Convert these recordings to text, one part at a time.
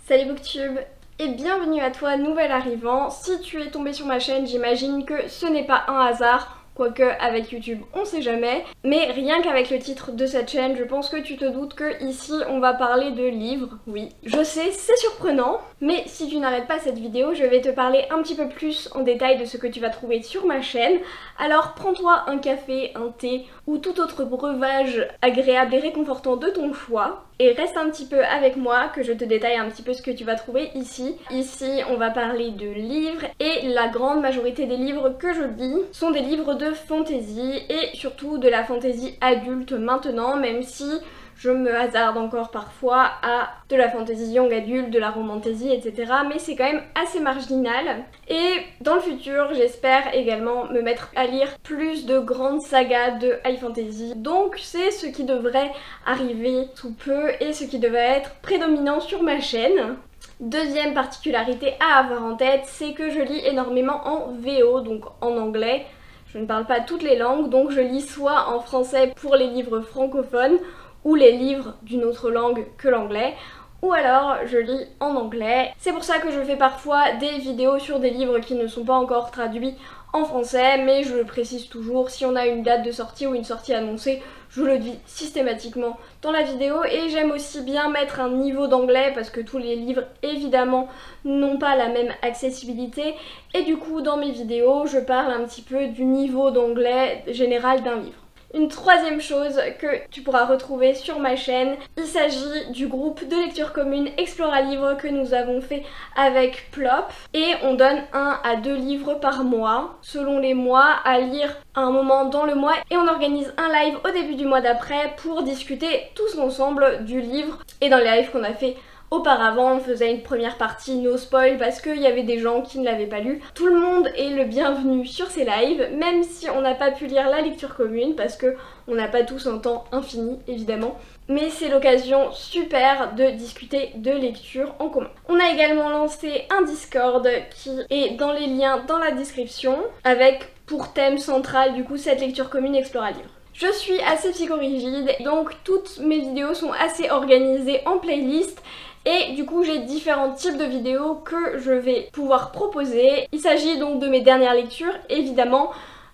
Salut Booktube et bienvenue à toi nouvel arrivant. Si tu es tombé sur ma chaîne, j'imagine que ce n'est pas un hasard. Quoique avec YouTube on sait jamais, mais rien qu'avec le titre de cette chaîne, je pense que tu te doutes que ici on va parler de livres. Oui, je sais, c'est surprenant, mais si tu n'arrêtes pas cette vidéo, je vais te parler un petit peu plus en détail de ce que tu vas trouver sur ma chaîne. Alors prends-toi un café, un thé ou tout autre breuvage agréable et réconfortant de ton choix. Et reste un petit peu avec moi que je te détaille un petit peu ce que tu vas trouver ici. Ici, on va parler de livres et la grande majorité des livres que je lis sont des livres de fantasy et surtout de la fantasy adulte maintenant, même si je me hasarde encore parfois à de la fantasy young adulte, de la romantasy, etc. Mais c'est quand même assez marginal. Et dans le futur, j'espère également me mettre à lire plus de grandes sagas de high fantasy. Donc c'est ce qui devrait arriver sous peu et ce qui devrait être prédominant sur ma chaîne. Deuxième particularité à avoir en tête, c'est que je lis énormément en VO, donc en anglais. Je ne parle pas toutes les langues, donc je lis soit en français pour les livres francophones, ou les livres d'une autre langue que l'anglais, ou alors je lis en anglais. C'est pour ça que je fais parfois des vidéos sur des livres qui ne sont pas encore traduits en français, mais je le précise toujours, si on a une date de sortie ou une sortie annoncée, je le dis systématiquement dans la vidéo. Et j'aime aussi bien mettre un niveau d'anglais parce que tous les livres évidemment n'ont pas la même accessibilité, et du coup dans mes vidéos je parle un petit peu du niveau d'anglais général d'un livre. Une troisième chose que tu pourras retrouver sur ma chaîne, il s'agit du groupe de lecture commune Explora Livre que nous avons fait avec Plop, et on donne 1 à 2 livres par mois selon les mois à lire à un moment dans le mois, et on organise un live au début du mois d'après pour discuter tous ensemble du livre. Et dans les lives qu'on a fait auparavant, on faisait une première partie no spoil parce qu'il y avait des gens qui ne l'avaient pas lu. Tout le monde est le bienvenu sur ces lives, même si on n'a pas pu lire la lecture commune parce que on n'a pas tous un temps infini évidemment. Mais c'est l'occasion super de discuter de lecture en commun. On a également lancé un Discord qui est dans les liens dans la description, avec pour thème central du coup cette lecture commune Explora Livre. Je suis assez psychorigide, donc toutes mes vidéos sont assez organisées en playlist. Et du coup j'ai différents types de vidéos que je vais pouvoir proposer. Il s'agit donc de mes dernières lectures évidemment,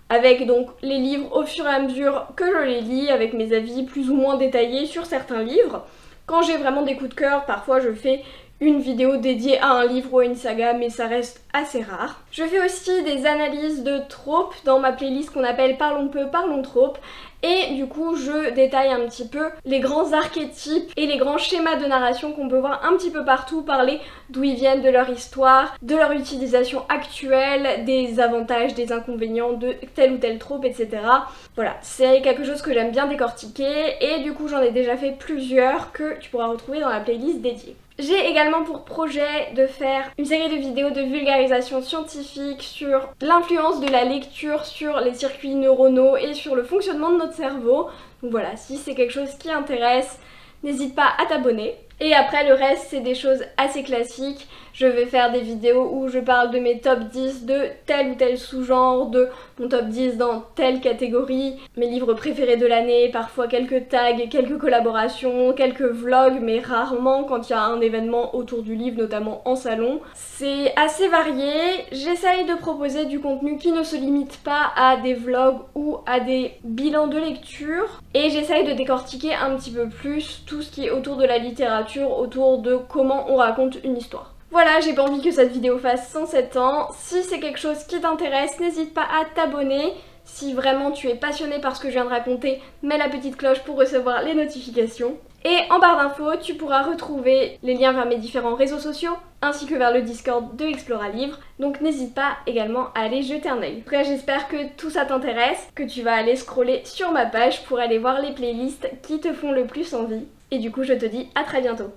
avec donc les livres au fur et à mesure que je les lis, avec mes avis plus ou moins détaillés sur certains livres. Quand j'ai vraiment des coups de cœur, parfois je fais une vidéo dédiée à un livre ou à une saga, mais ça reste assez rare. Je fais aussi des analyses de tropes dans ma playlist qu'on appelle Parlons peu, parlons tropes. Et du coup je détaille un petit peu les grands archétypes et les grands schémas de narration qu'on peut voir un petit peu partout, parler d'où ils viennent, de leur histoire, de leur utilisation actuelle, des avantages, des inconvénients de telle ou telle trope, etc. Voilà, c'est quelque chose que j'aime bien décortiquer, et du coup j'en ai déjà fait plusieurs que tu pourras retrouver dans la playlist dédiée. J'ai également pour projet de faire une série de vidéos de vulgarisation scientifique sur l'influence de la lecture sur les circuits neuronaux et sur le fonctionnement de notre cerveau. Donc voilà, si c'est quelque chose qui intéresse, n'hésite pas à t'abonner. Et après le reste c'est des choses assez classiques. Je vais faire des vidéos où je parle de mes top 10 de tel ou tel sous-genre, de mon top 10 dans telle catégorie, mes livres préférés de l'année, parfois quelques tags, quelques collaborations, quelques vlogs, mais rarement quand il y a un événement autour du livre, notamment en salon. C'est assez varié, j'essaye de proposer du contenu qui ne se limite pas à des vlogs ou à des bilans de lecture, et j'essaye de décortiquer un petit peu plus tout ce qui est autour de la littérature, autour de comment on raconte une histoire. Voilà, j'ai pas envie que cette vidéo fasse 107 ans. Si c'est quelque chose qui t'intéresse, n'hésite pas à t'abonner. Si vraiment tu es passionné par ce que je viens de raconter, mets la petite cloche pour recevoir les notifications. Et en barre d'infos, tu pourras retrouver les liens vers mes différents réseaux sociaux, ainsi que vers le Discord de Explora Livre. Donc n'hésite pas également à aller jeter un œil. En tout cas, j'espère que tout ça t'intéresse, que tu vas aller scroller sur ma page pour aller voir les playlists qui te font le plus envie. Et du coup, je te dis à très bientôt.